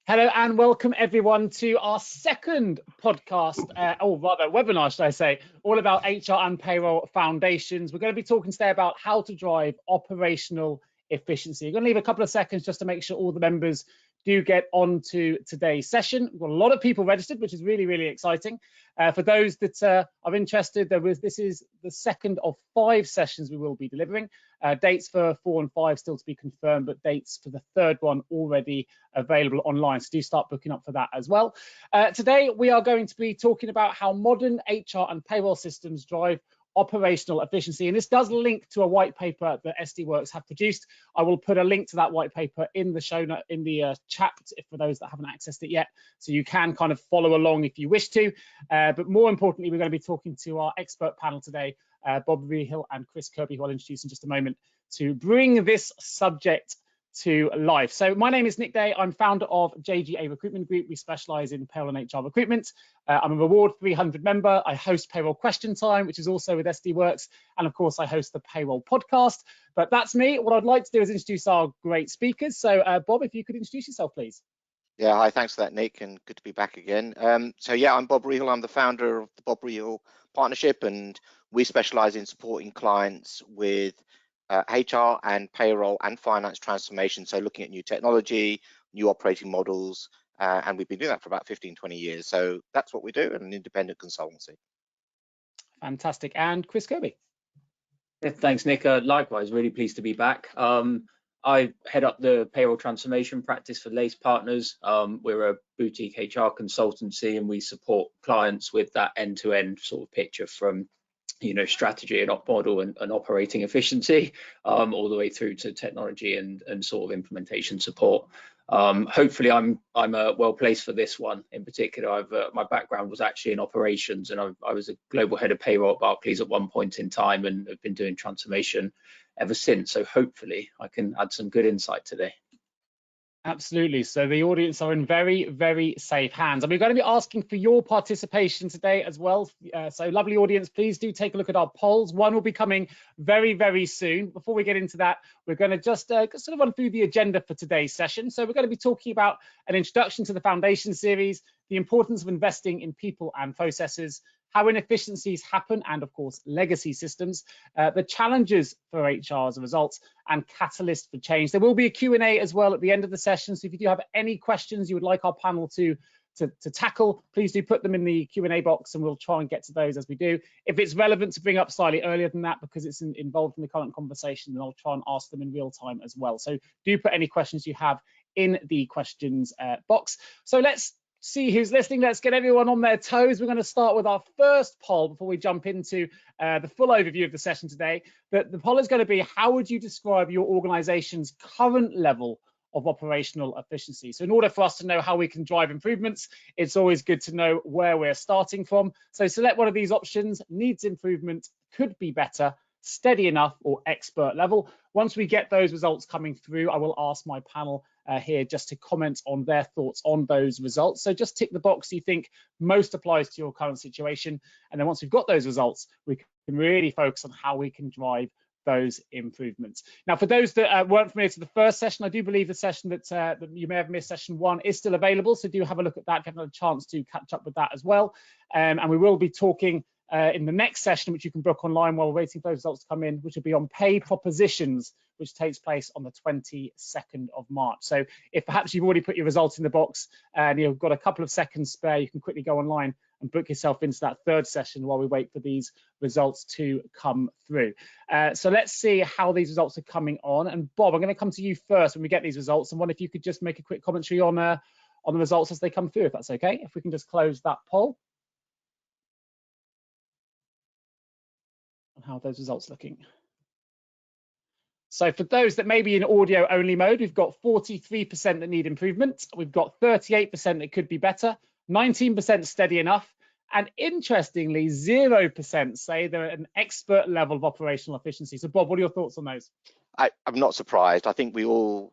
Hello and welcome everyone to our second podcast, or rather webinar, should I say, all about HR and payroll foundations. We're going to be talking today about how to drive operational efficiency. I'm going to leave a couple of seconds just to make sure all the members do get on to today's session. We've got a lot of people registered, which is really, really exciting. For those that are interested, this is the second of 5 sessions we will be delivering. Dates for 4 and 5 still to be confirmed, but dates for the third one already available online. So do start booking up for that as well. Today, we are going to be talking about how modern HR and payroll systems drive operational efficiency, and this does link to a white paper that SD Worx have produced. I will put a link to that white paper in the show note, in the chat for those that haven't accessed it yet, so you can kind of follow along if you wish to. But more importantly, we're going to be talking to our expert panel today, Bob Rehill and Chris Kirby, who I'll introduce in just a moment, to bring this subject to life. So my name is Nick Day. I'm founder of JGA Recruitment Group. We specialize in payroll and HR recruitment. I'm a Reward 300 member. I host Payroll Question Time, which is also with SD Worx. And of course, I host the Payroll podcast. But that's me. What I'd like to do is introduce our great speakers. So Bob, if you could introduce yourself, please. Yeah, hi, thanks for that, Nick, and good to be back again. So yeah, I'm Bob Rehill. I'm the founder of the Bob Rehill Partnership, and we specialize in supporting clients with HR and payroll and finance transformation. So looking at new technology, new operating models, and we've been doing that for about 15, 20 years. So that's what we do, an independent consultancy. Fantastic. And Chris Kirby. Yeah, thanks, Nick. Likewise, really pleased to be back. I head up the payroll transformation practice for Lace Partners. We're a boutique HR consultancy, and we support clients with that end-to-end sort of picture from strategy and op model and operating efficiency, all the way through to technology and sort of implementation support. Hopefully I'm well placed for this one in particular. My background was actually in operations, and I was a global head of payroll at Barclays at one point in time, and have been doing transformation ever since. So hopefully I can add some good insight today. Absolutely. So the audience are in very, very safe hands. And we're going to be asking for your participation today as well. So lovely audience, please do take a look at our polls. One will be coming very, very soon. Before we get into that, we're going to just sort of run through the agenda for today's session. So we're going to be talking about an introduction to the foundation series, the importance of investing in people and processes, how inefficiencies happen, and of course, legacy systems, the challenges for HR as a result, and catalyst for change. There will be a Q&A as well at the end of the session. So if you do have any questions you would like our panel to tackle, please do put them in the Q&A box, and we'll try and get to those as we do. If it's relevant to bring up slightly earlier than that because it's involved in the current conversation, then I'll try and ask them in real time as well. So do put any questions you have in the questions box. So let's see who's listening. Let's get everyone on their toes. We're going to start with our first poll before we jump into the full overview of the session today. The poll is going to be, how would you describe your organization's current level of operational efficiency? So in order for us to know how we can drive improvements, it's always good to know where we're starting from. So select one of these options: needs improvement, could be better, steady enough, or expert level. Once we get those results coming through, I will ask my panel here just to comment on their thoughts on those results. So just tick the box you think most applies to your current situation. And then once we've got those results, we can really focus on how we can drive those improvements. Now, for those that weren't familiar to the first session, I do believe the session that you may have missed, session 1, is still available. So do have a look at that if you haven't had a chance to catch up with that as well. And we will be talking in the next session, which you can book online while we're waiting for those results to come in, which will be on pay propositions, which takes place on the 22nd of March. So if perhaps you've already put your results in the box and you've got a couple of seconds spare, you can quickly go online and book yourself into that third session while we wait for these results to come through. So let's see how these results are coming on. And Bob, I'm going to come to you first when we get these results, and wonder if you could just make a quick commentary on the results as they come through, if that's okay. If we can just close that poll. How are those results looking? So for those that may be in audio only mode, we've got 43% that need improvement. We've got 38% that could be better, 19% steady enough, and interestingly, 0% say they're at an expert level of operational efficiency. So Bob, what are your thoughts on those? I'm not surprised. I think we all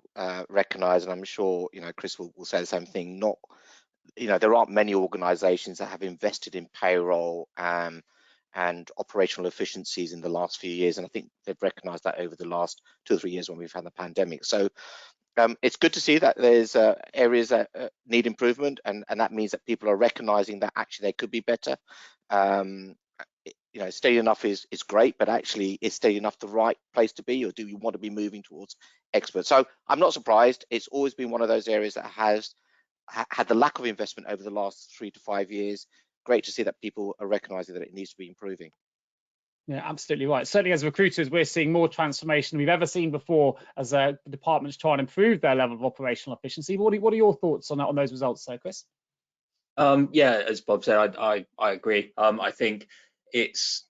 recognize, and I'm sure Chris will say the same thing. There aren't many organizations that have invested in payroll and operational efficiencies in the last few years, and I think they've recognized that over the last 2 or 3 years when we've had the pandemic. So It's good to see that there's areas that need improvement, and that means that people are recognizing that actually they could be better. You know, steady enough is great, but actually, is steady enough the right place to be, or do you want to be moving towards expert? So I'm not surprised. It's always been one of those areas that has had the lack of investment over the last 3 to 5 years. Great to see that people are recognizing that it needs to be improving. Yeah, absolutely right. Certainly as recruiters, we're seeing more transformation than we've ever seen before as departments try and improve their level of operational efficiency. What are your thoughts on that, on those results, Chris? Yeah, as Bob said, I agree. I think it's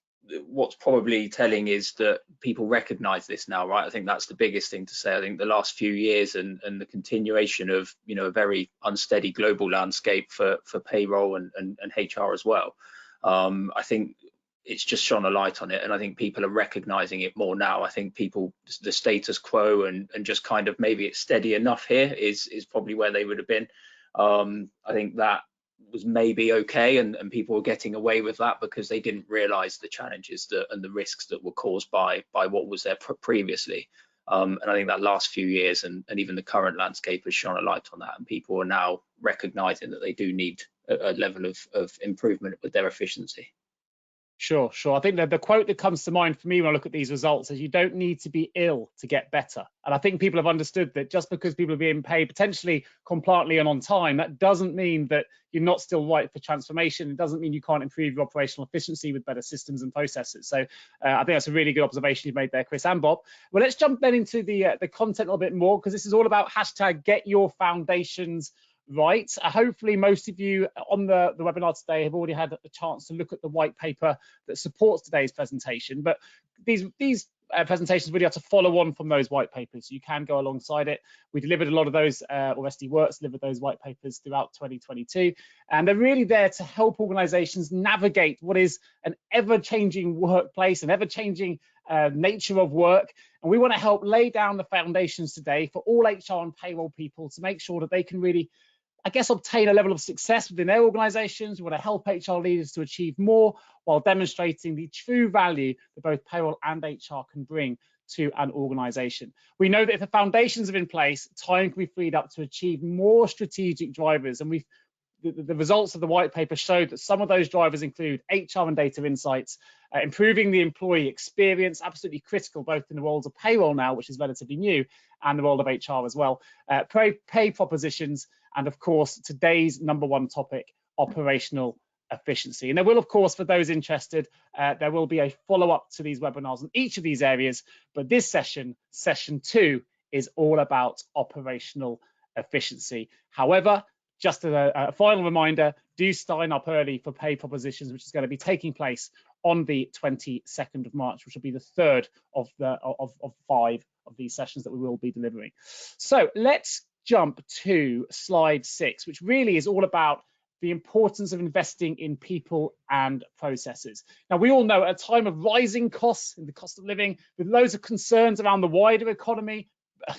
what's probably telling is that people recognize this now, right? I think that's the biggest thing to say. I think the last few years and the continuation of, you know, a very unsteady global landscape for payroll and HR as well. I think it's just shone a light on it, and I think people are recognizing it more now. I think people, the status quo and just kind of maybe it's steady enough here is probably where they would have been. I think that was maybe okay, and people were getting away with that because they didn't realize the challenges and the risks that were caused by what was there previously. And I think that last few years and even the current landscape has shone a light on that, and people are now recognizing that they do need a level of improvement with their efficiency. Sure. I think that the quote that comes to mind for me when I look at these results is you don't need to be ill to get better. And I think people have understood that just because people are being paid potentially compliantly and on time, that doesn't mean that you're not still right for transformation. It doesn't mean you can't improve your operational efficiency with better systems and processes. So I think that's a really good observation you've made there, Chris and Bob. Well, let's jump then into the content a little bit more, because this is all about hashtag get your foundations right. Hopefully most of you on the webinar today have already had a chance to look at the white paper that supports today's presentation, but these presentations really have to follow on from those white papers. You can go alongside it. We delivered a lot of those, or SD Worx delivered those white papers throughout 2022, and they're really there to help organizations navigate what is an ever-changing workplace, an ever-changing nature of work. And we want to help lay down the foundations today for all HR and payroll people to make sure that they can really, I guess, obtain a level of success within their organizations. We want to help HR leaders to achieve more while demonstrating the true value that both payroll and HR can bring to an organization. We know that if the foundations are in place, time can be freed up to achieve more strategic drivers. And the results of the white paper showed that some of those drivers include HR and data insights, improving the employee experience, absolutely critical both in the world of payroll now, which is relatively new, and the world of HR as well, pay propositions, and of course, today's #1 topic, operational efficiency. And there will, of course, for those interested, there will be a follow-up to these webinars in each of these areas, but this session, session 2, is all about operational efficiency. However, just a final reminder, do sign up early for pay propositions, which is going to be taking place on the 22nd of March, which will be the third of 5 of these sessions that we will be delivering. So let's jump to slide 6, which really is all about the importance of investing in people and processes. Now, we all know at a time of rising costs and the cost of living, with loads of concerns around the wider economy,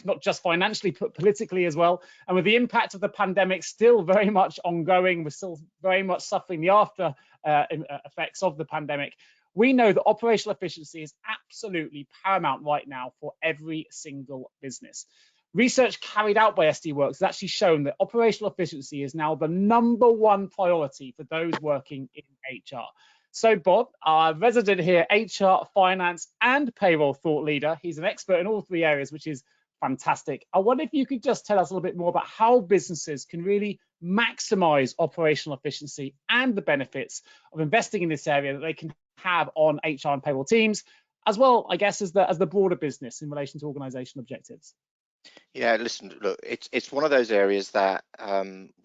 not just financially, but politically as well, and with the impact of the pandemic still very much ongoing, we're still very much suffering the after effects of the pandemic, we know that operational efficiency is absolutely paramount right now for every single business. Research carried out by SD Worx has actually shown that operational efficiency is now the #1 priority for those working in HR. So Bob, our resident here, HR, finance, and payroll thought leader, he's an expert in all 3 areas, which is fantastic. I wonder if you could just tell us a little bit more about how businesses can really maximize operational efficiency and the benefits of investing in this area that they can have on HR and payroll teams, as well, I guess, as the broader business in relation to organizational objectives. Yeah, listen, look, it's one of those areas that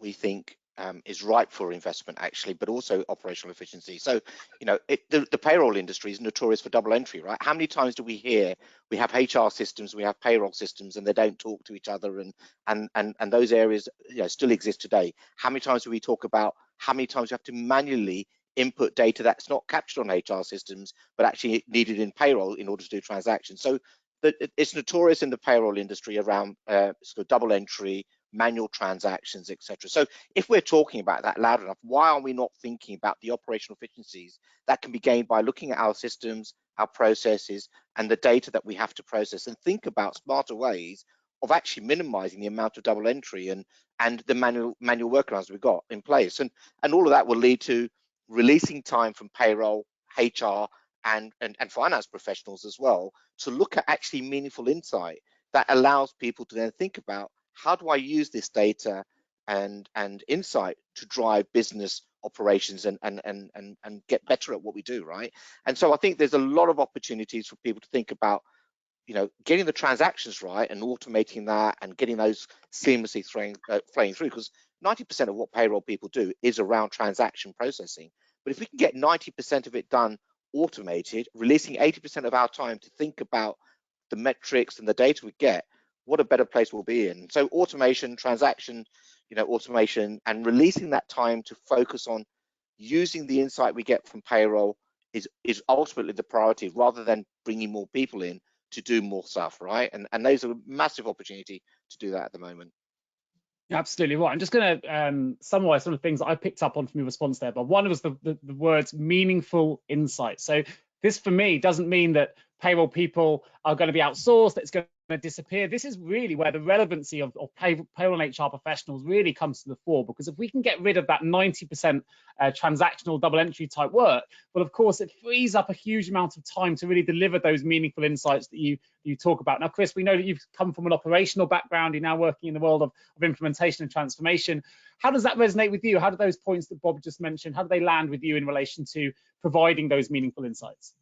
we think is ripe for investment, actually, but also operational efficiency. So, you know, the payroll industry is notorious for double entry, right? How many times do we hear we have HR systems, we have payroll systems, and they don't talk to each other, and those areas, you know, still exist today? How many times do we talk about how many times you have to manually input data that's not captured on HR systems, but actually needed in payroll in order to do transactions? So it's notorious in the payroll industry around sort of double entry, manual transactions, etc. So if we're talking about that loud enough, why are we not thinking about the operational efficiencies that can be gained by looking at our systems, our processes, and the data that we have to process, and think about smarter ways of actually minimizing the amount of double entry and the manual workarounds we've got in place. And all of that will lead to releasing time from payroll, HR, and finance professionals as well, to look at actually meaningful insight that allows people to then think about, how do I use this data and insight to drive business operations and get better at what we do, right? And so I think there's a lot of opportunities for people to think about, getting the transactions right and automating that and getting those seamlessly flowing through, because 90% of what payroll people do is around transaction processing. But if we can get 90% of it done automated, releasing 80% of our time to think about the metrics and the data we get, what a better place we'll be in. So automation, transaction, automation, and releasing that time to focus on using the insight we get from payroll is ultimately the priority, rather than bringing more people in to do more stuff, right? And those are a massive opportunity to do that at the moment. Absolutely right. I'm just going to summarize some of the things that I picked up on from your response there. But one was the words meaningful insight. So this, for me, doesn't mean that payroll people are going to be outsourced, that it's going to disappear. This is really where the relevancy of payroll and HR professionals really comes to the fore, because if we can get rid of that 90% transactional double entry type work, well, of course, it frees up a huge amount of time to really deliver those meaningful insights that you talk about. Now, Chris, we know that you've come from an operational background. You're now working in the world of implementation and transformation. How does that resonate with you? How do those points that Bob just mentioned, how do they land with you in relation to providing those meaningful insights?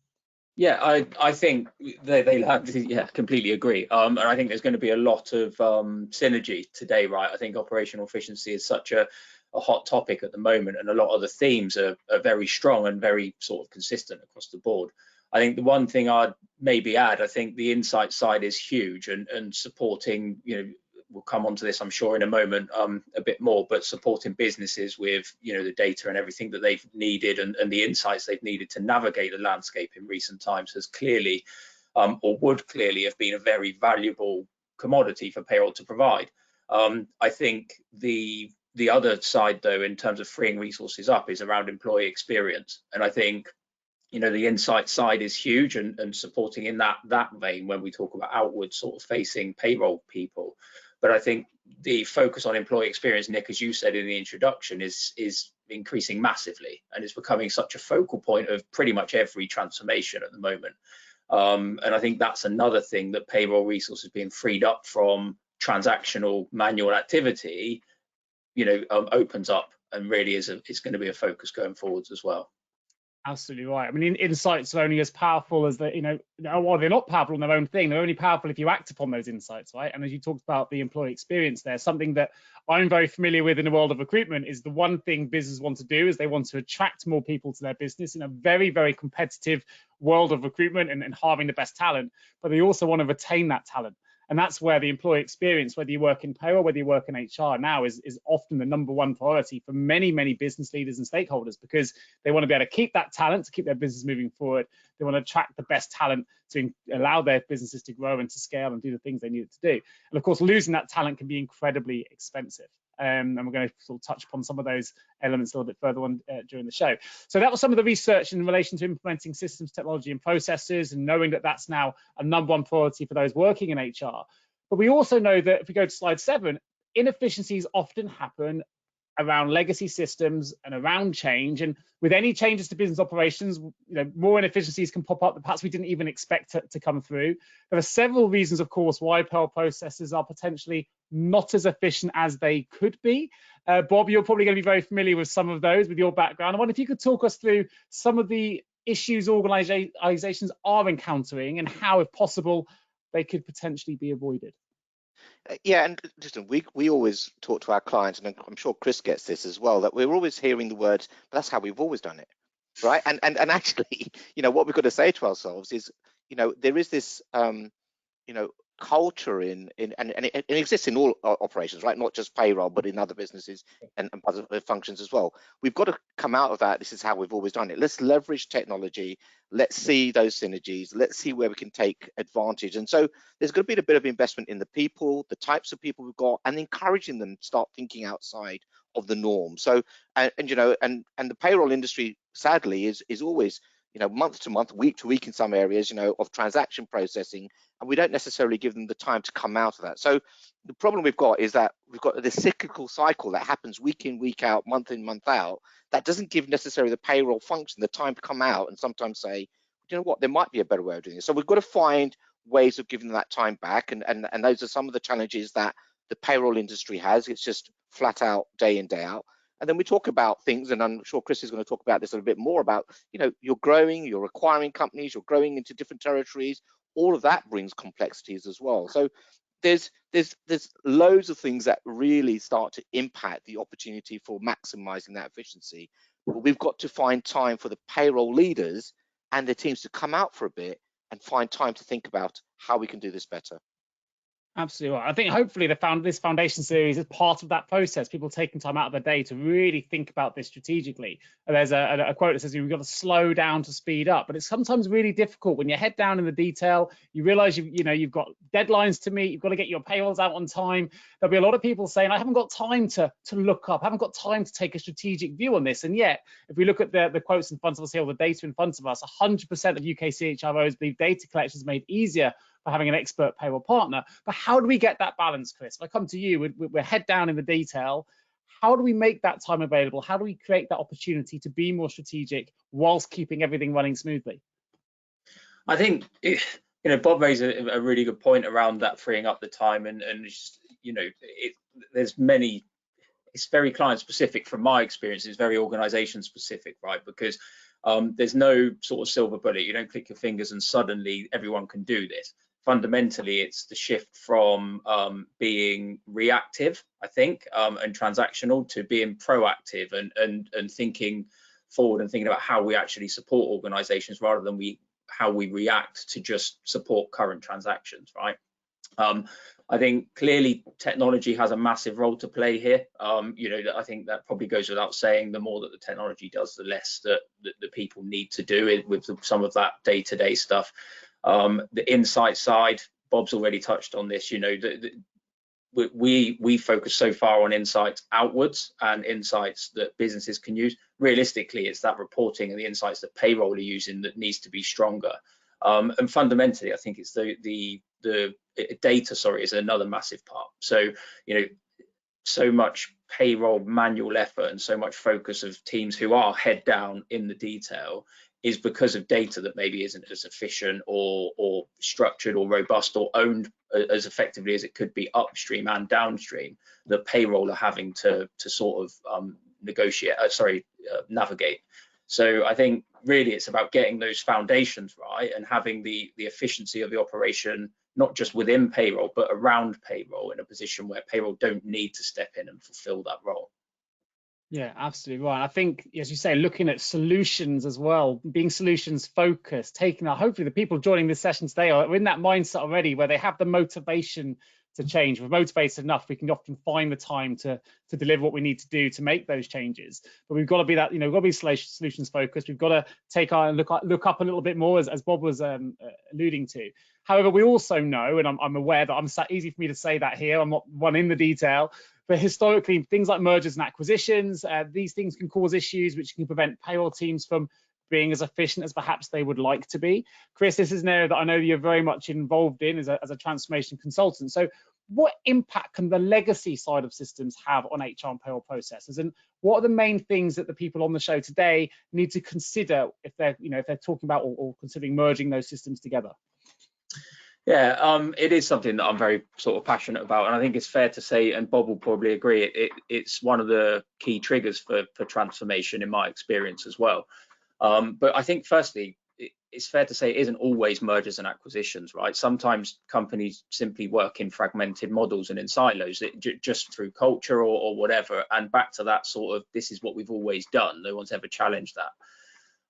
Yeah, I think they land. Yeah, completely agree. And I think there's going to be a lot of synergy today, right? I think operational efficiency is such a hot topic at the moment, and a lot of the themes are very strong and very sort of consistent across the board. I think the one thing I'd maybe add, I think the insight side is huge, and supporting, we'll come on to this, I'm sure, in a moment a bit more, but supporting businesses with, the data and everything that they've needed and the insights they've needed to navigate the landscape in recent times has clearly, or would clearly have been a very valuable commodity for payroll to provide. I think the other side, though, in terms of freeing resources up, is around employee experience. And I think, the insight side is huge, and supporting in that vein when we talk about outward sort of facing payroll people. But I think the focus on employee experience, Nick, as you said in the introduction, is increasing massively, and it's becoming such a focal point of pretty much every transformation at the moment. And I think that's another thing, that payroll resources being freed up from transactional manual activity, opens up, and really it's going to be a focus going forwards as well. Absolutely right. I mean, insights are only as powerful as they're not powerful on their own thing. They're only powerful if you act upon those insights, right? And as you talked about the employee experience there, something that I'm very familiar with in the world of recruitment is the one thing businesses want to do is they want to attract more people to their business in a very, very competitive world of recruitment and hiring the best talent, but they also want to retain that talent. And that's where the employee experience, whether you work in payroll, whether you work in HR now, is often the #1 priority for many, many business leaders and stakeholders, because they want to be able to keep that talent, to keep their business moving forward. They want to attract the best talent to allow their businesses to grow and to scale and do the things they need it to do. And of course, losing that talent can be incredibly expensive. And we're going to sort of touch upon some of those elements a little bit further on during the show. So that was some of the research in relation to implementing systems, technology, and processes, and knowing that that's now a #1 priority for those working in HR. But we also know that if we go to slide 7, inefficiencies often happen around legacy systems and around change. And with any changes to business operations, more inefficiencies can pop up that perhaps we didn't even expect to come through. There are several reasons, of course, why payroll processes are potentially not as efficient as they could be. Bob, you're probably going to be very familiar with some of those with your background. I wonder if you could talk us through some of the issues organizations are encountering and how, if possible, they could potentially be avoided. Yeah, and listen, we always talk to our clients, and I'm sure Chris gets this as well, that we're always hearing the words, but that's how we've always done it, right? And actually, what we've got to say to ourselves is, there is this, culture and it exists in all operations, right? Not just payroll, but in other businesses and other functions as well. We've got to come out of that. This is how we've always done it. Let's leverage technology. Let's see those synergies. Let's see where we can take advantage. And so there's going to be a bit of investment in the people, the types of people we've got, and encouraging them to start thinking outside of the norm. So, and the payroll industry, sadly, is always, month to month, week to week in some areas, of transaction processing, and we don't necessarily give them the time to come out of that. So the problem we've got is that we've got this cyclical cycle that happens week in, week out, month in, month out, that doesn't give necessarily the payroll function the time to come out and sometimes say, you know what, there might be a better way of doing this. So we've got to find ways of giving them that time back, and those are some of the challenges that the payroll industry has. It's just flat out day in, day out. And then we talk about things, and I'm sure Chris is going to talk about this a little bit more about, you're growing, you're acquiring companies, you're growing into different territories. All of that brings complexities as well. So there's loads of things that really start to impact the opportunity for maximizing that efficiency. But we've got to find time for the payroll leaders and their teams to come out for a bit and find time to think about how we can do this better. Absolutely right. I think hopefully this foundation series is part of that process, people taking time out of their day to really think about this strategically. And there's a quote that says you've got to slow down to speed up, but it's sometimes really difficult when you head down in the detail. You realize you've got deadlines to meet, you've got to get your payrolls out on time. There'll be a lot of people saying, I haven't got time to look up, I haven't got time to take a strategic view on this. And yet, if we look at the quotes in front of us here, or the data in front of us, 100% of UK CHROs believe data collection is made easier by having an expert payroll partner. But how do we get that balance, Chris? If I come to you, we're head down in the detail. How do we make that time available? How do we create that opportunity to be more strategic whilst keeping everything running smoothly? I think Bob raised a really good point around that freeing up the time, and just, there's many. It's very client specific. From my experience, it's very organization specific, right? Because there's no sort of silver bullet. You don't click your fingers and suddenly everyone can do this. Fundamentally, it's the shift from being reactive, I think, and transactional, to being proactive and thinking forward and thinking about how we actually support organizations rather than how we react to just support current transactions, right? I think clearly technology has a massive role to play here. I think that probably goes without saying. The more that the technology does, the less that the people need to do it with some of that day-to-day stuff. The insight side, Bob's already touched on this. We focus so far on insights outwards and insights that businesses can use. Realistically, it's that reporting and the insights that payroll are using that needs to be stronger. And fundamentally, I think it's the data, is another massive part. So, so much payroll manual effort and so much focus of teams who are head down in the detail is because of data that maybe isn't as efficient or structured or robust or owned as effectively as it could be upstream and downstream, that payroll are having to sort of navigate. So I think really it's about getting those foundations right and having the efficiency of the operation, not just within payroll, but around payroll, in a position where payroll don't need to step in and fulfill that role. Yeah, absolutely right. I think, as you say, looking at solutions as well, being solutions focused, taking that. Hopefully the people joining this session today are in that mindset already, where they have the motivation to change. If we're motivated enough, we can often find the time to deliver what we need to do to make those changes. But we've got to be that, we've got to be solutions focused. We've got to take our look up a little bit more, as Bob was alluding to. However, we also know, and I'm aware that it's easy for me to say that here, I'm not one in the detail, but historically, things like mergers and acquisitions, these things can cause issues which can prevent payroll teams from being as efficient as perhaps they would like to be. Chris, this is an area that I know you're very much involved in as a transformation consultant. So what impact can the legacy side of systems have on HR and payroll processes? And what are the main things that the people on the show today need to consider if they're talking about or considering merging those systems together? Yeah, it is something that I'm very sort of passionate about, and I think it's fair to say, and Bob will probably agree, it's one of the key triggers for transformation in my experience as well. But I think firstly, it's fair to say it isn't always mergers and acquisitions, right? Sometimes companies simply work in fragmented models and in silos, just through culture or whatever, and back to that sort of, this is what we've always done. No one's ever challenged that.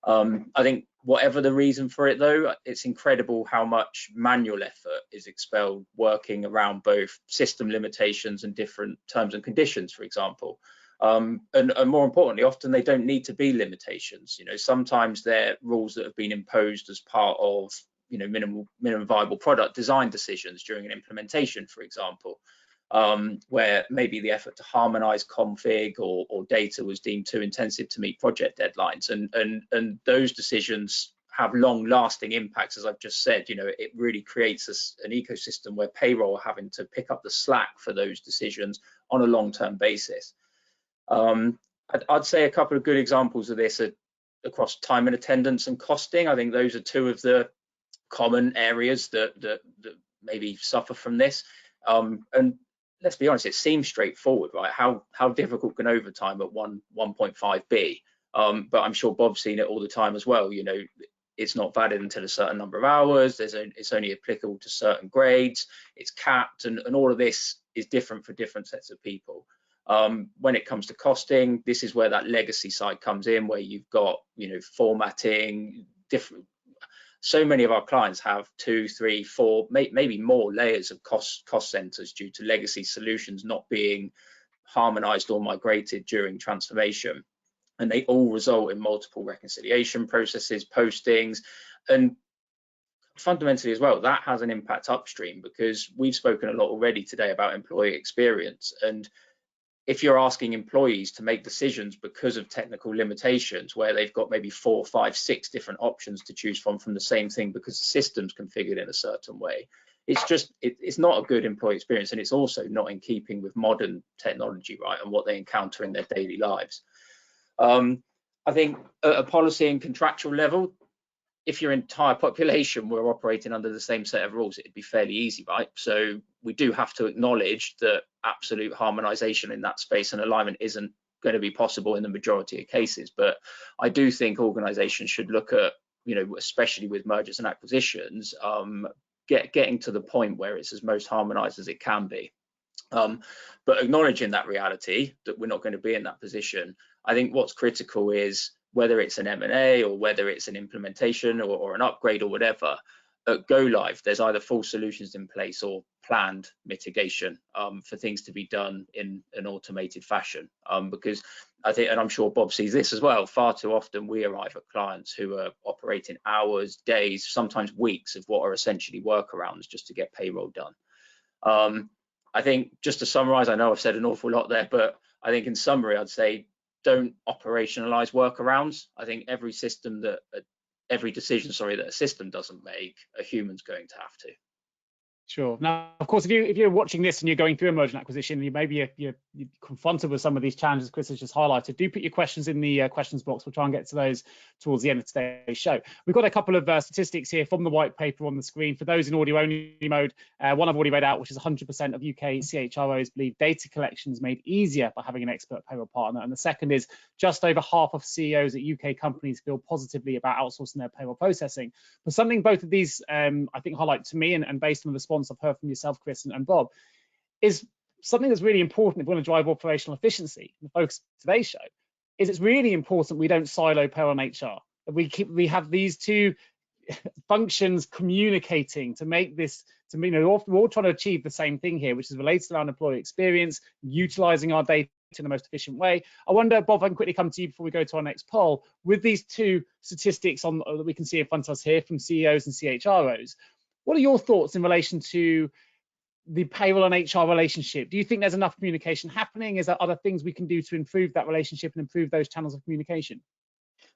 I think whatever the reason for it, though, it's incredible how much manual effort is expelled working around both system limitations and different terms and conditions, for example. And more importantly, often they don't need to be limitations. Sometimes they're rules that have been imposed as part of minimum viable product design decisions during an implementation, for example. Where maybe the effort to harmonize config or data was deemed too intensive to meet project deadlines, and those decisions have long-lasting impacts, as I've just said. You know, it really creates an ecosystem where payroll are having to pick up the slack for those decisions on a long-term basis. I'd say a couple of good examples of this are across time and attendance and costing. I think those are two of the common areas that maybe suffer from this. And let's be honest, it seems straightforward, right? How difficult can overtime at 1.5 be? But I'm sure Bob's seen it all the time as well. You know, it's not valid until a certain number of hours. It's only applicable to certain grades. It's capped, and all of this is different for different sets of people. When it comes to costing, this is where that legacy side comes in, where you've got, you know, formatting, different. So many of our clients have 2, 3, 4, maybe more layers of cost centers due to legacy solutions not being harmonized or migrated during transformation. And they all result in multiple reconciliation processes, postings, and fundamentally as well, that has an impact upstream, because we've spoken a lot already today about employee experience. And if you're asking employees to make decisions because of technical limitations, where they've got maybe 4, 5, 6 different options to choose from the same thing because the system's configured in a certain way, it's not a good employee experience, and it's also not in keeping with modern technology, right, and what they encounter in their daily lives. I think at a policy and contractual level, if your entire population were operating under the same set of rules, it'd be fairly easy, right? So we do have to acknowledge that absolute harmonization in that space and alignment isn't going to be possible in the majority of cases. But I do think organizations should look at, you know, especially with mergers and acquisitions, getting to the point where it's as most harmonized as it can be. But acknowledging that reality, that we're not going to be in that position, I think what's critical is, whether it's an M&A or whether it's an implementation or an upgrade or whatever, at go live, there's either full solutions in place or planned mitigation for things to be done in an automated fashion. Because I think, and I'm sure Bob sees this as well, far too often we arrive at clients who are operating hours, days, sometimes weeks of what are essentially workarounds just to get payroll done. I think, just to summarize, I know I've said an awful lot there, but I think in summary, I'd say, don't operationalize workarounds. I think every decision that a system doesn't make, a human's going to have to. Sure. Now, of course, if you're watching this and you're going through a merger and acquisition, you're confronted with some of these challenges Chris has just highlighted, do put your questions in the questions box. We'll try and get to those towards the end of today's show. We've got a couple of statistics here from the white paper on the screen. For those in audio only mode, one I've already read out, which is 100% of UK CHROs believe data collection is made easier by having an expert payroll partner. And the second is just over half of CEOs at UK companies feel positively about outsourcing their payroll processing. But something both of these, I think, highlight to me, and based on the response I've heard from yourself, Chris, and Bob, is something that's really important if we want to drive operational efficiency. The focus of today's show is it's really important we don't silo payroll and HR. We have these two functions communicating to make this, we're all trying to achieve the same thing here, which is related around employee experience, utilizing our data in the most efficient way. I wonder, Bob, I can quickly come to you before we go to our next poll. With these two statistics that we can see in front of us here from CEOs and CHROs, what are your thoughts in relation to the payroll and HR relationship? Do you think there's enough communication happening? Is there other things we can do to improve that relationship and improve those channels of communication?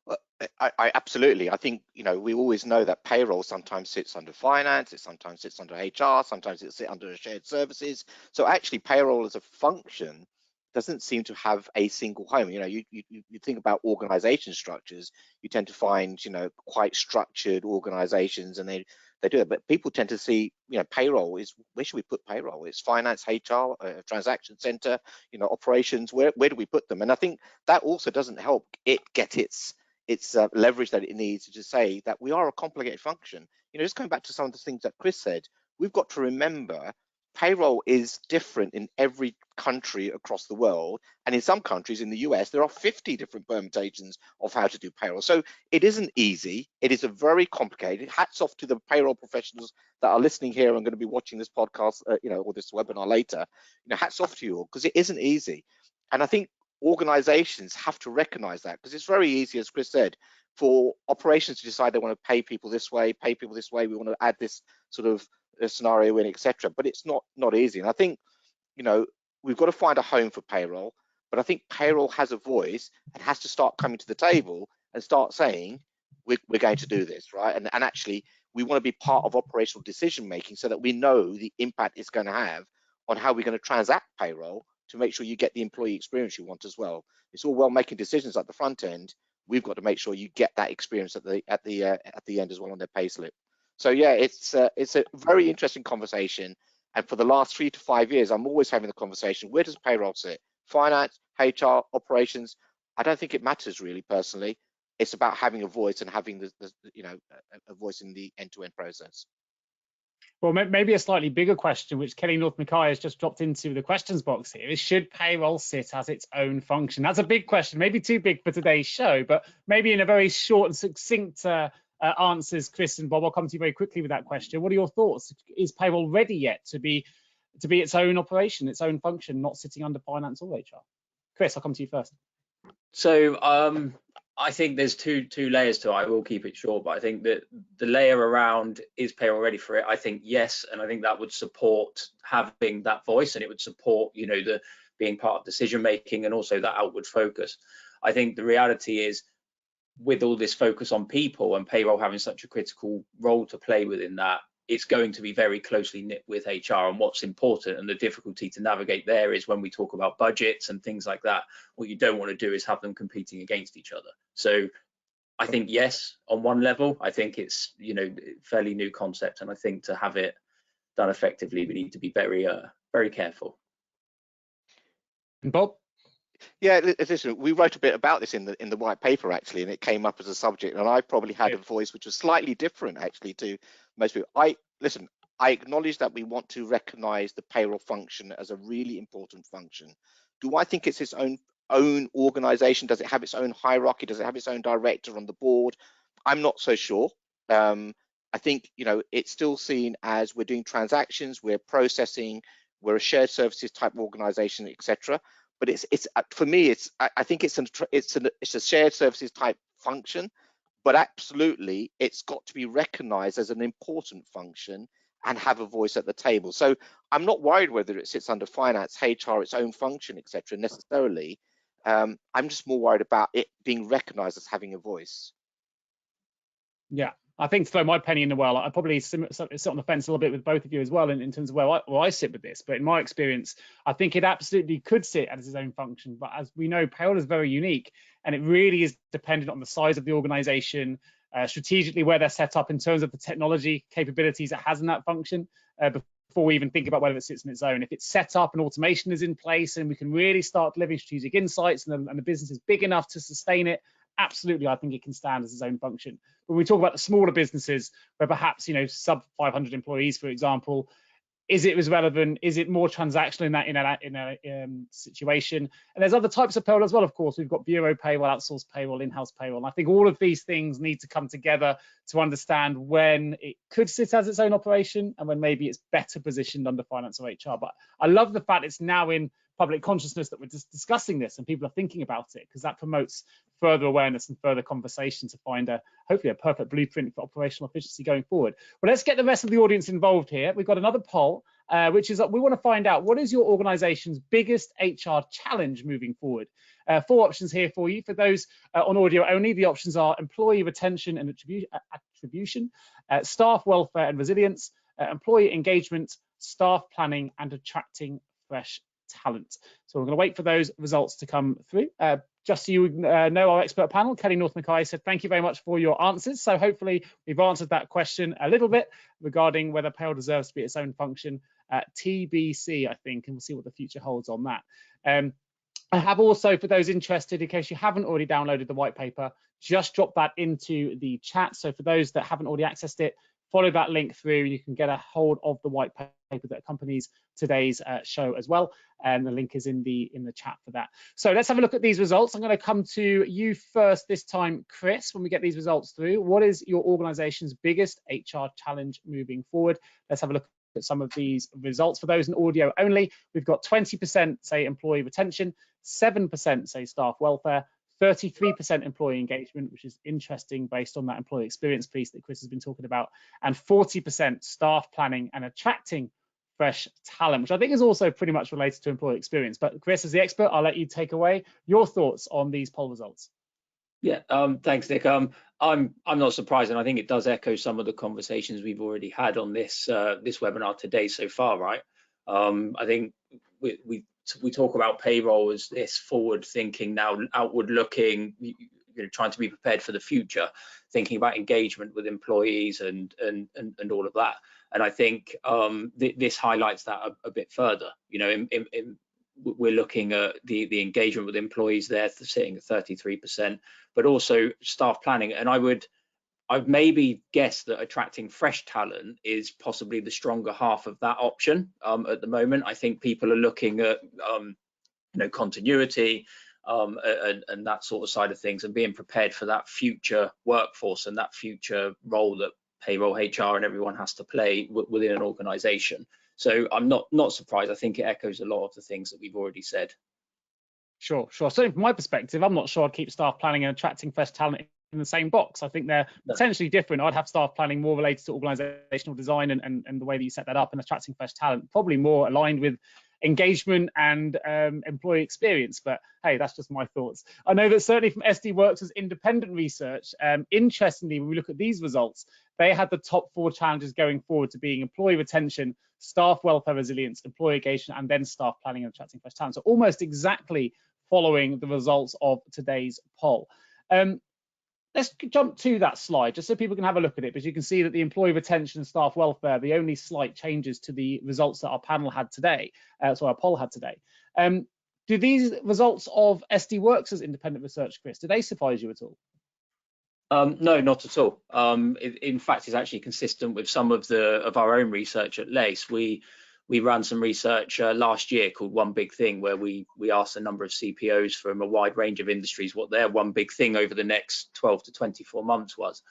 Well, I absolutely. I think, you know, we always know that payroll sometimes sits under finance, it sometimes sits under HR, sometimes it sits under shared services. So actually, payroll as a function doesn't seem to have a single home. You know, you think about organization structures, you tend to find, you know, quite structured organizations, and they do it, but people tend to see, you know, payroll is, where should we put payroll? It's finance, HR, transaction center, you know, operations, where do we put them? And I think that also doesn't help it get its leverage that it needs to say that we are a complicated function. You know, just going back to some of the things that Chris said, we've got to remember payroll is different in every country across the world, and in some countries in the US there are 50 different permutations of how to do payroll. So it isn't easy, it is a very complicated. Hats off to the payroll professionals that are listening here and going to be watching this podcast, you know, or this webinar later. You know, hats off to you all, because it isn't easy. And I think organizations have to recognize that, because it's very easy, as Chris said, for operations to decide they want to pay people this way, we want to add this sort of scenario in, etc. But it's not easy. And I think, you know, we've got to find a home for payroll, but I think payroll has a voice and has to start coming to the table and start saying, we're going to do this, right? And actually, we want to be part of operational decision making so that we know the impact it's going to have on how we're going to transact payroll to make sure you get the employee experience you want as well. It's all well making decisions at the front end. We've got to make sure you get that experience at the end as well on their pay slip. So yeah, it's a very interesting conversation. And for the last 3 to 5 years, I'm always having the conversation: where does payroll sit? Finance, HR, operations? I don't think it matters really, personally. It's about having a voice and having a voice in the end-to-end process. Well, maybe a slightly bigger question, which Kelly North Mackay has just dropped into the questions box here, is should payroll sit as its own function? That's a big question, maybe too big for today's show, but maybe in a very short and succinct answers, Chris and Bob, I'll come to you very quickly with that question. What are your thoughts? Is payroll ready yet to be its own operation, its own function, not sitting under finance or HR? Chris, I'll come to you first. So I think there's two layers to it. I will keep it short, but I think that the layer around is payroll ready for it? I think yes, and I think that would support having that voice, and it would support, you know, the being part of decision making and also that outward focus. I think the reality is, with all this focus on people and payroll having such a critical role to play within that, it's going to be very closely knit with HR. And what's important and the difficulty to navigate there is when we talk about budgets and things like that, what you don't want to do is have them competing against each other. So I think yes, on one level, I think it's, you know, fairly new concept, and I think to have it done effectively, we need to be very careful. And Bob? Yeah, listen, we wrote a bit about this in the white paper actually, and it came up as a subject, and I probably had a voice which was slightly different actually to most people. I acknowledge that we want to recognize the payroll function as a really important function. Do I think it's its own organization? Does it have its own hierarchy? Does it have its own director on the board? I'm not so sure. I think, you know, it's still seen as we're doing transactions, we're processing, we're a shared services type organization, etc. But it's for me, I think it's a shared services type function, but absolutely it's got to be recognized as an important function and have a voice at the table. So I'm not worried whether it sits under finance, HR, its own function, etc. necessarily. I'm just more worried about it being recognized as having a voice. Yeah, I think to throw my penny in the well, I probably sit on the fence a little bit with both of you as well in terms of where I sit with this. But in my experience, I think it absolutely could sit as its own function. But as we know, payroll is very unique, and it really is dependent on the size of the organization, strategically where they're set up in terms of the technology capabilities it has in that function, before we even think about whether it sits on its own. If it's set up and automation is in place and we can really start delivering strategic insights and the business is big enough to sustain it, absolutely, I think it can stand as its own function. When we talk about the smaller businesses where perhaps, you know, sub 500 employees, for example, is it as relevant? Is it more transactional in that situation? And there's other types of payroll as well, of course. We've got bureau payroll, outsourced payroll, in-house payroll. And I think all of these things need to come together to understand when it could sit as its own operation and when maybe it's better positioned under finance or HR. But I love the fact it's now in public consciousness that we're just discussing this and people are thinking about it, because that promotes further awareness and further conversation to find hopefully a perfect blueprint for operational efficiency going forward. But let's get the rest of the audience involved here. We've got another poll, which is that we want to find out, what is your organization's biggest HR challenge moving forward? 4 options here for you. For those on audio only, the options are employee retention and attribution, staff welfare and resilience, employee engagement, staff planning, and attracting fresh talent. So we're going to wait for those results to come through. Just so you know, our expert panel, Kelly North Mackay, said thank you very much for your answers. So hopefully we've answered that question a little bit regarding whether payroll deserves to be its own function. TBC, I think, and we'll see what the future holds on that. I have also, for those interested, in case you haven't already downloaded the white paper, just drop that into the chat. So for those that haven't already accessed it, follow that link through. You can get a hold of the white paper that accompanies today's show as well, and the link is in the chat for that. So let's have a look at these results. I'm going to come to you first this time, Chris. When we get these results through, what is your organization's biggest HR challenge moving forward? Let's have a look at some of these results. For those in audio only, we've got 20% say employee retention, 7% say staff welfare, 33% employee engagement, which is interesting based on that employee experience piece that Chris has been talking about, and 40% staff planning and attracting fresh talent, which I think is also pretty much related to employee experience. But Chris, as the expert, I'll let you take away your thoughts on these poll results. Yeah, thanks, Nick. I'm not surprised, and I think it does echo some of the conversations we've already had on this this webinar today so far, right? I think we talk about payroll as this forward-thinking, now outward-looking, trying to be prepared for the future, thinking about engagement with employees and all of that. And I think this highlights that a bit further. We're looking at the engagement with employees there, sitting at 33%, but also staff planning. And I've maybe guessed that attracting fresh talent is possibly the stronger half of that option at the moment. I think people are looking at continuity and that sort of side of things, and being prepared for that future workforce and that future role that payroll, HR, and everyone has to play within an organization. So I'm not surprised. I think it echoes a lot of the things that we've already said. Sure. So from my perspective, I'm not sure I'd keep staff planning and attracting fresh talent in the same box. I think they're potentially different. I'd have staff planning more related to organizational design and the way that you set that up, and attracting fresh talent probably more aligned with engagement and employee experience. But hey, that's just my thoughts. I know that certainly from SD Worx's independent research, interestingly, when we look at these results, they had the top 4 challenges going forward to being employee retention, staff welfare resilience, employee engagement, and then staff planning and attracting fresh talent. So almost exactly following the results of today's poll. Let's jump to that slide just so people can have a look at it, because you can see that the employee retention and staff welfare, the only slight changes to the results that our panel had today, so our poll had today. Do these results of SD Worx's independent research, Chris, do they surprise you at all? No, not at all. In fact, it's actually consistent with some of our own research at LACE. We ran some research last year called One Big Thing, where we asked a number of CPOs from a wide range of industries what their one big thing over the next 12 to 24 months was.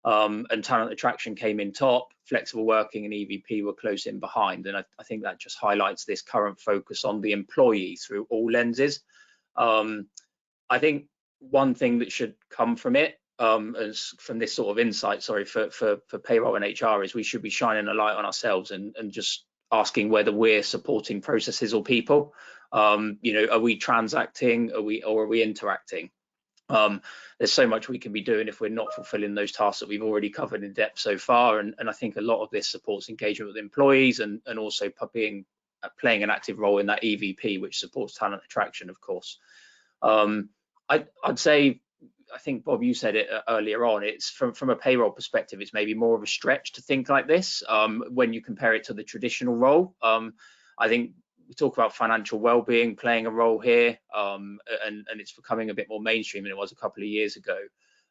And talent attraction came in top, flexible working and EVP were close in behind. And I think that just highlights this current focus on the employee through all lenses. I think one thing that should come from it, as from this sort of insight, for payroll and HR, is we should be shining a light on ourselves and just asking whether we're supporting processes or people. Are we transacting? Or are we interacting? There's so much we can be doing if we're not fulfilling those tasks that we've already covered in depth so far. And I think a lot of this supports engagement with employees and also playing an active role in that EVP, which supports talent attraction, of course. I'd say, I think, Bob, you said it earlier on, it's from a payroll perspective, it's maybe more of a stretch to think like this when you compare it to the traditional role. I think we talk about financial well-being playing a role here, and it's becoming a bit more mainstream than it was a couple of years ago.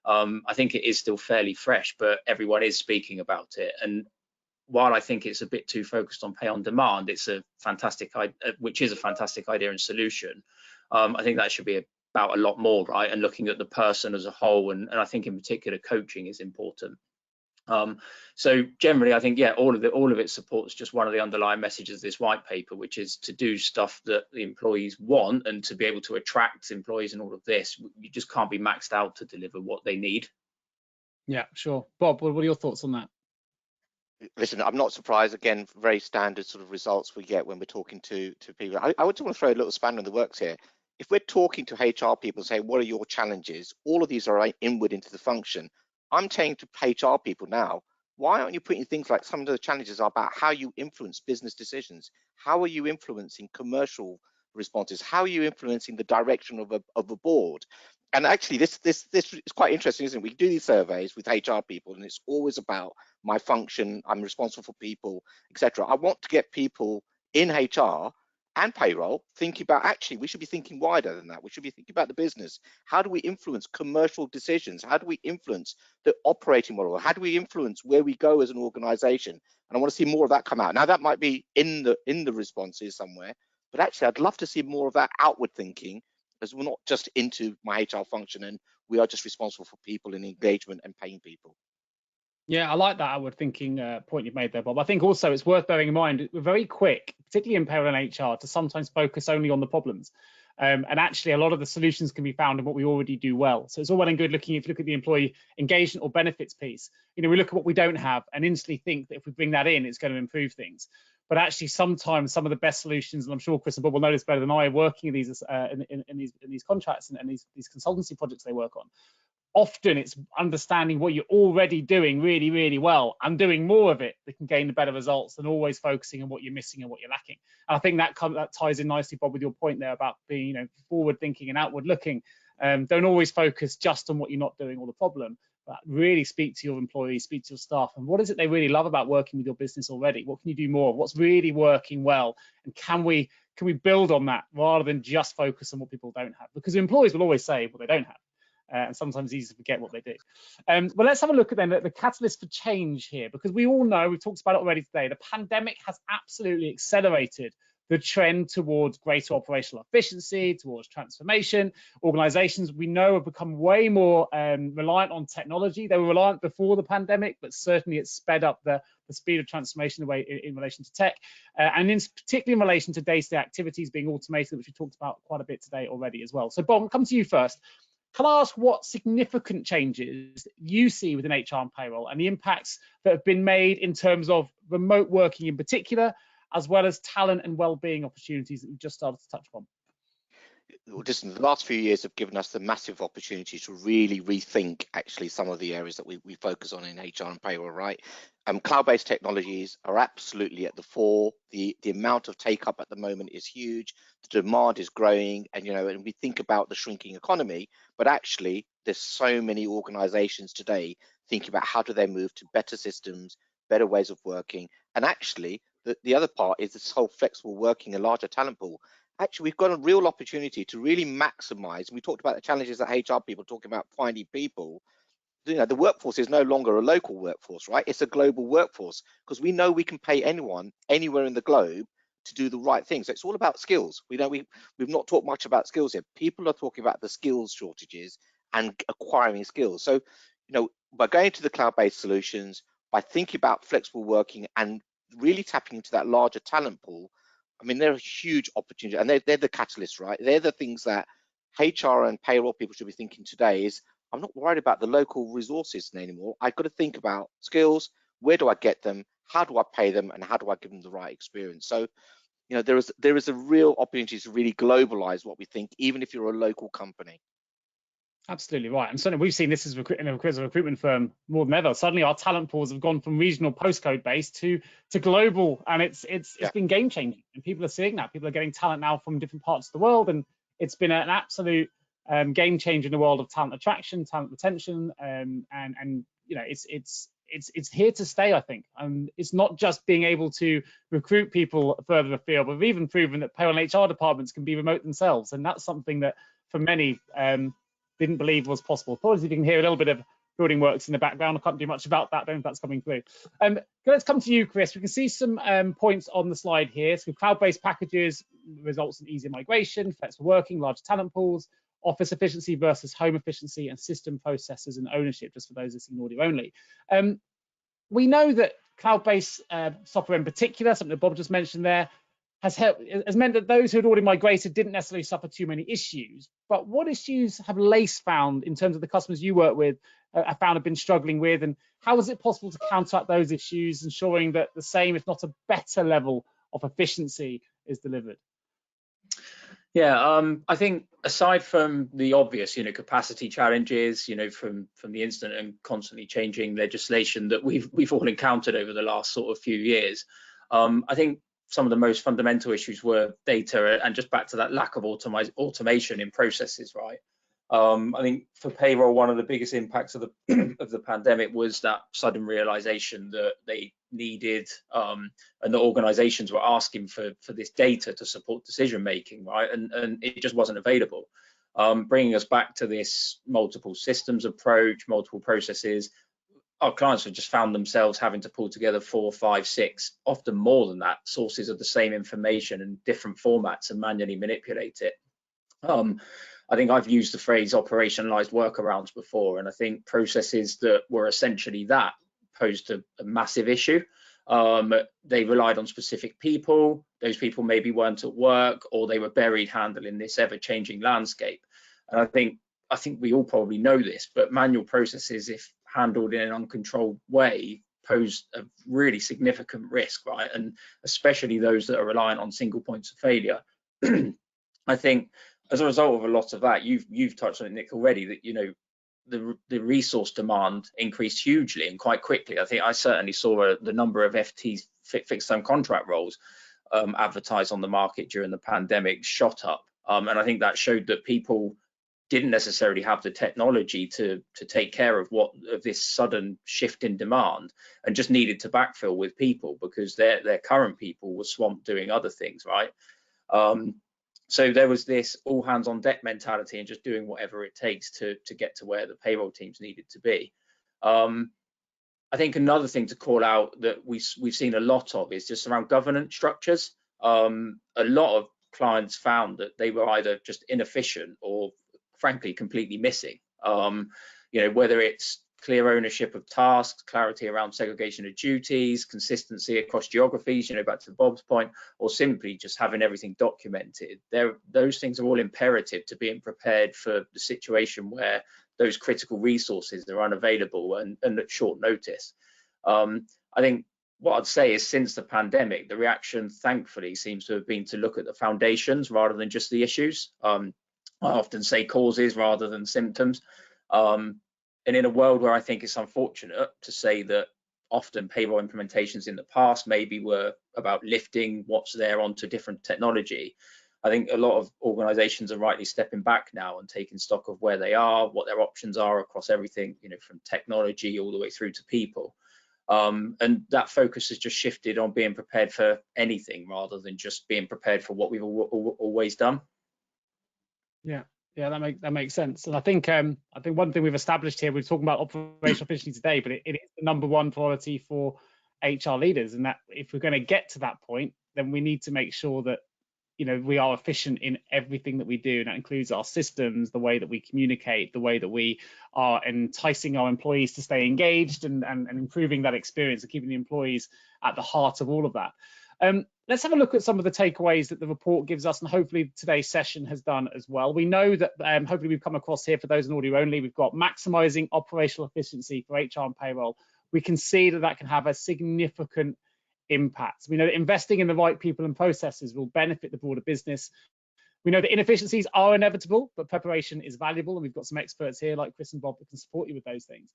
I think it is still fairly fresh, but everyone is speaking about it. And while I think it's a bit too focused on pay on demand, it's a fantastic idea, which is a fantastic idea and solution. I think that should be about a lot more, right? And looking at the person as a whole, and I think in particular coaching is important. So generally, I think, yeah, all of it supports just one of the underlying messages of this white paper, which is to do stuff that the employees want, and to be able to attract employees and all of this, you just can't be maxed out to deliver what they need. Yeah, sure. Bob, what are your thoughts on that? Listen, I'm not surprised. Again, very standard sort of results we get when we're talking to people. I would want to throw a little spanner in the works here. If we're talking to HR people, say, what are your challenges? All of these are inward into the function. I'm saying to HR people now, why aren't you putting things like some of the challenges are about how you influence business decisions? How are you influencing commercial responses? How are you influencing the direction of a board? And actually, this is quite interesting, isn't it? We do these surveys with HR people, and it's always about my function. I'm responsible for people, etc. I want to get people in HR and payroll thinking about, actually, we should be thinking wider than that. We should be thinking about the business. How do we influence commercial decisions? How do we influence the operating model? How do we influence where we go as an organization? And I want to see more of that come out. Now, that might be in the responses somewhere, but actually, I'd love to see more of that outward thinking, as we're not just into my HR function and we are just responsible for people and engagement and paying people. Yeah, I like that outward thinking point you've made there, Bob. I think also it's worth bearing in mind, we're very quick, particularly in payroll and HR, to sometimes focus only on the problems. And actually, a lot of the solutions can be found in what we already do well. So it's all well and good looking, if you look at the employee engagement or benefits piece, we look at what we don't have and instantly think that if we bring that in, it's going to improve things. but actually sometimes some of the best solutions, and I'm sure Chris and Bob will know this better than I, working in these in these contracts and these consultancy projects they work on. Often it's understanding what you're already doing really, really well and doing more of it that can gain the better results than always focusing on what you're missing and what you're lacking. And I think that ties in nicely, Bob, with your point there about being, you know, forward thinking and outward looking. Don't always focus just on what you're not doing or the problem, but really speak to your employees, speak to your staff, and what is it they really love about working with your business already? What can you do more? What's really working well? And can we build on that rather than just focus on what people don't have? Because employees will always say what they don't have. And sometimes it's easy to forget what they do. Well, let's have a look at then at the catalyst for change here, because we all know, we've talked about it already today, the pandemic has absolutely accelerated the trend towards greater operational efficiency, towards transformation. Organizations we know have become way more reliant on technology. They were reliant before the pandemic, but certainly it's sped up the speed of transformation in relation to tech, and particularly in relation to day-to-day activities being automated, which we talked about quite a bit today already as well. So Bob, I'll come to you first. Can I ask what significant changes you see within HR and payroll and the impacts that have been made in terms of remote working in particular, as well as talent and well-being opportunities that we've just started to touch upon? Just the last few years have given us the massive opportunity to really rethink actually some of the areas that we focus on in HR and payroll, right? Cloud-based technologies are absolutely at the fore. The amount of take-up at the moment is huge. The demand is growing, and you know, and we think about the shrinking economy, but actually there's so many organizations today thinking about how do they move to better systems, better ways of working, and actually the other part is this whole flexible working, a larger talent pool. Actually, we've got a real opportunity to really maximize. We talked about the challenges that HR people talking about finding people. You know, the workforce is no longer a local workforce, right? It's a global workforce, because we know we can pay anyone anywhere in the globe to do the right thing. So it's all about skills. We know we've not talked much about skills here. People are talking about the skills shortages and acquiring skills. So, you know, by going to the cloud-based solutions, by thinking about flexible working and really tapping into that larger talent pool, I mean, they're a huge opportunity, and they're the catalyst, right? They're the things that HR and payroll people should be thinking today is, I'm not worried about the local resources anymore. I've got to think about skills. Where do I get them? How do I pay them? And how do I give them the right experience? So, you know, there is a real opportunity to really globalize what we think, even if you're a local company. Absolutely right. And certainly we've seen this as a recruitment firm more than ever. Suddenly our talent pools have gone from regional postcode based to global, and it's been game changing. And people are seeing that. People are getting talent now from different parts of the world, and it's been an absolute game changer in the world of talent attraction, talent retention, and you know, it's here to stay, I think. It's not just being able to recruit people further afield, but we've even proven that payroll and HR departments can be remote themselves, and that's something that for many didn't believe was possible. Apologies if you can hear a little bit of building works in the background. I can't do much about that. I don't know if that's coming through. Let's come to you, Chris. We can see some points on the slide here. So cloud-based packages results in easier migration, flexible working, large talent pools, office efficiency versus home efficiency, and system processes and ownership, just for those listening audio only. We know that cloud-based software in particular, something that Bob just mentioned there, has meant that those who had already migrated didn't necessarily suffer too many issues. But what issues have Lace found in terms of the customers you work with have been struggling with, and how is it possible to counteract those issues, ensuring that the same, if not a better level of efficiency is delivered? Yeah, I think aside from the obvious, you know, capacity challenges, you know, from the instant and constantly changing legislation that we've all encountered over the last sort of few years, I think some of the most fundamental issues were data, and just back to that lack of automation in processes, right? I think for payroll, one of the biggest impacts of the pandemic was that sudden realization that they needed and the organizations were asking for this data to support decision making, right? And it just wasn't available. Bringing us back to this multiple systems approach, multiple processes, our clients have just found themselves having to pull together 4, 5, 6, often more than that, sources of the same information in different formats and manually manipulate it. I think I've used the phrase operationalized workarounds before, and I think processes that were essentially that posed a massive issue. They relied on specific people. Those people maybe weren't at work, or they were buried handling this ever-changing landscape. And I think we all probably know this, but manual processes, if handled in an uncontrolled way, pose a really significant risk, right? And especially those that are reliant on single points of failure. I think as a result of a lot of that, you've touched on it, Nick, already, that, you know, the resource demand increased hugely and quite quickly. I think I certainly saw the number of FTs, fixed term contract roles, advertised on the market during the pandemic shot up. And I think that showed that people didn't necessarily have the technology to take care of this sudden shift in demand, and just needed to backfill with people because their current people were swamped doing other things, right? So there was this all hands on deck mentality and just doing whatever it takes to get to where the payroll teams needed to be. I think another thing to call out that we've seen a lot of is just around governance structures. A lot of clients found that they were either just inefficient or frankly completely missing. You know, whether it's clear ownership of tasks, clarity around segregation of duties, consistency across geographies, you know, back to Bob's point, or simply just having everything documented. Those things are all imperative to being prepared for the situation where those critical resources are unavailable and at short notice. I think what I'd say is, since the pandemic, the reaction thankfully seems to have been to look at the foundations rather than just the issues. I often say causes rather than symptoms. And in a world where I think it's unfortunate to say that often payroll implementations in the past maybe were about lifting what's there onto different technology, I think a lot of organizations are rightly stepping back now and taking stock of where they are, what their options are across everything, you know, from technology all the way through to people. And that focus has just shifted on being prepared for anything rather than just being prepared for what we've always done. Yeah, that makes sense. And I think one thing we've established here, we're talking about operational efficiency today, but it is the #1 priority for HR leaders. And that if we're going to get to that point, then we need to make sure that, you know, we are efficient in everything that we do. And that includes our systems, the way that we communicate, the way that we are enticing our employees to stay engaged, and improving that experience and keeping the employees at the heart of all of that. Let's have a look at some of the takeaways that the report gives us, and hopefully today's session has done as well. We know that hopefully we've come across here, for those in audio only, we've got maximizing operational efficiency for HR and payroll. We can see that that can have a significant impact. We know that investing in the right people and processes will benefit the broader business. We know that inefficiencies are inevitable, but preparation is valuable, and we've got some experts here like Chris and Bob that can support you with those things.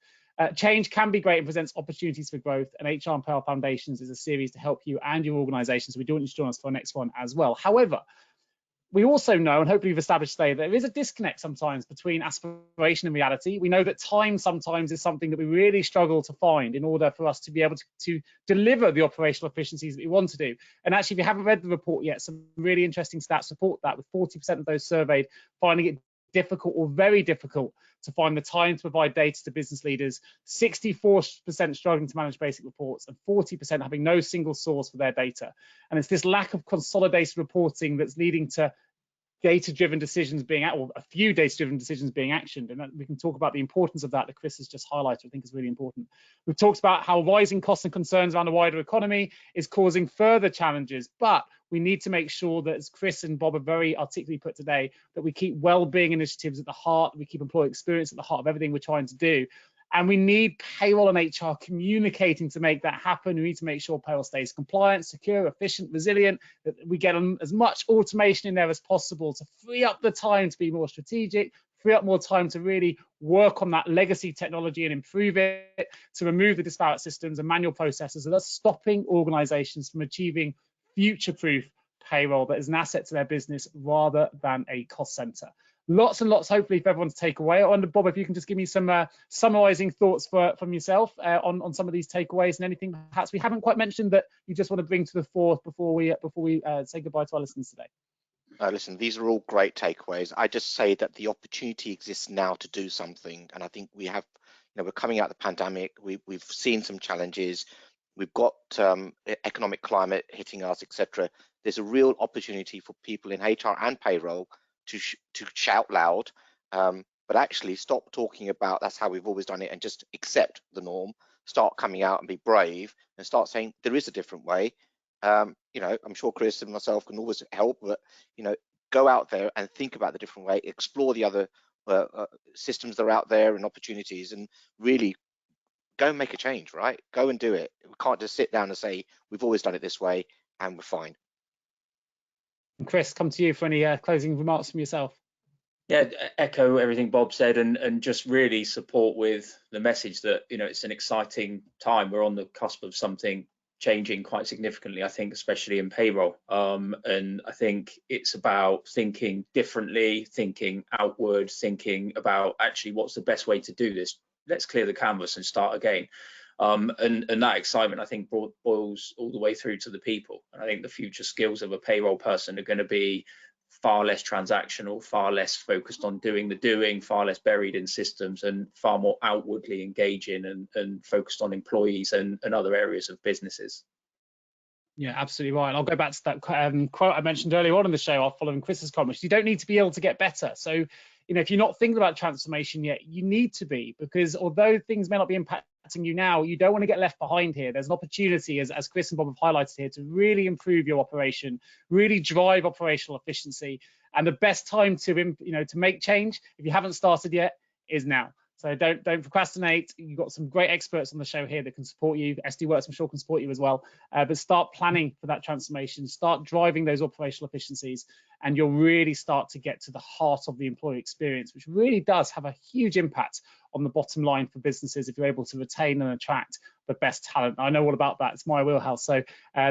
Change can be great and presents opportunities for growth, and HR and Payroll Foundations is a series to help you and your organisation, so we do want you to join us for our next one as well. However, we also know, and hopefully we've established today, that there is a disconnect sometimes between aspiration and reality. We know that time sometimes is something that we really struggle to find in order for us to be able to deliver the operational efficiencies that we want to do. And actually, if you haven't read the report yet, some really interesting stats support that, with 40% of those surveyed finding it difficult or very difficult to find the time to provide data to business leaders, 64% struggling to manage basic reports, and 40% having no single source for their data. And it's this lack of consolidated reporting that's leading to data-driven decisions being, or a few data-driven decisions being actioned, and we can talk about the importance of that Chris has just highlighted. I think is really important. We've talked about how rising costs and concerns around the wider economy is causing further challenges, but we need to make sure that, as Chris and Bob have very articulately put today, that we keep well-being initiatives at the heart, we keep employee experience at the heart of everything we're trying to do. And we need payroll and HR communicating to make that happen. We need to make sure payroll stays compliant, secure, efficient, resilient, that we get as much automation in there as possible to free up the time to be more strategic, free up more time to really work on that legacy technology and improve it, to remove the disparate systems and manual processes that are stopping organizations from achieving future-proof payroll that is an asset to their business rather than a cost center. Lots and lots, hopefully, for everyone to take away. I wonder, Bob, if you can just give me some summarizing thoughts from yourself on some of these takeaways, and anything perhaps we haven't quite mentioned that you just want to bring to the fore before we say goodbye to our listeners today. Listen, these are all great takeaways. I just say that the opportunity exists now to do something, and I think we have, you know, we're coming out of the pandemic. We've seen some challenges. We've got economic climate hitting us, etc. There's a real opportunity for people in HR and payroll to shout loud, but actually stop talking about that's how we've always done it and just accept the norm. Start coming out and be brave and start saying there is a different way. You know, I'm sure Chris and myself can always help, but you know, go out there and think about the different way, explore the other systems that are out there and opportunities, and really go and make a change, right? Go and do it. We can't just sit down and say we've always done it this way and we're fine. And Chris, come to you for any closing remarks from yourself. Yeah, echo everything Bob said, and just really support with the message that, you know, it's an exciting time. We're on the cusp of something changing quite significantly, I think, especially in payroll. And I think it's about thinking differently, thinking outward, thinking about actually what's the best way to do this. Let's clear the canvas and start again. And that excitement, I think, boils all the way through to the people. And I think the future skills of a payroll person are going to be far less transactional, far less focused on doing the doing, far less buried in systems, and far more outwardly engaging and focused on employees and other areas of businesses. Yeah, absolutely right. I'll go back to that quote I mentioned earlier on in the show, following Chris's comments. You don't need to be able to get better. So, you know, if you're not thinking about transformation yet, you need to be, because although things may not be impacting you now, you don't want to get left behind here. There's an opportunity, as Chris and Bob have highlighted here, to really improve your operation, really drive operational efficiency. And the best time to, you know, to make change, if you haven't started yet, is now. So don't procrastinate. You've got some great experts on the show here that can support you. SD Worx, I'm sure, can support you as well. But start planning for that transformation. Start driving those operational efficiencies, and you'll really start to get to the heart of the employee experience, which really does have a huge impact on the bottom line for businesses if you're able to retain and attract the best talent. I know all about that. It's my wheelhouse. So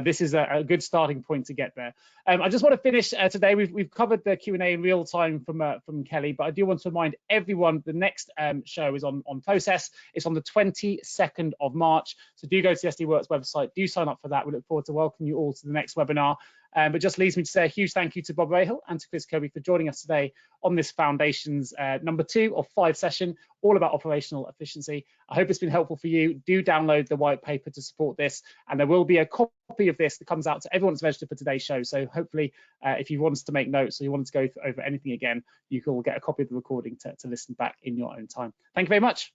this is a good starting point to get there. I just want to finish today. We've covered the Q&A in real time from Kelly, but I do want to remind everyone the next show is on process. It's on the 22nd of March. So do go to the SD Worx website. Do sign up for that. We look forward to welcoming you all to the next webinar. But just leaves me to say a huge thank you to Bob Rahal and to Chris Kirby for joining us today on this Foundations number 2 of 5 session, all about operational efficiency. I hope it's been helpful for you. Do download the white paper to support this, and there will be a copy of this that comes out to everyone that's registered for today's show. So hopefully, if you wanted to make notes or you wanted to go over anything again, you can all get a copy of the recording to listen back in your own time. Thank you very much.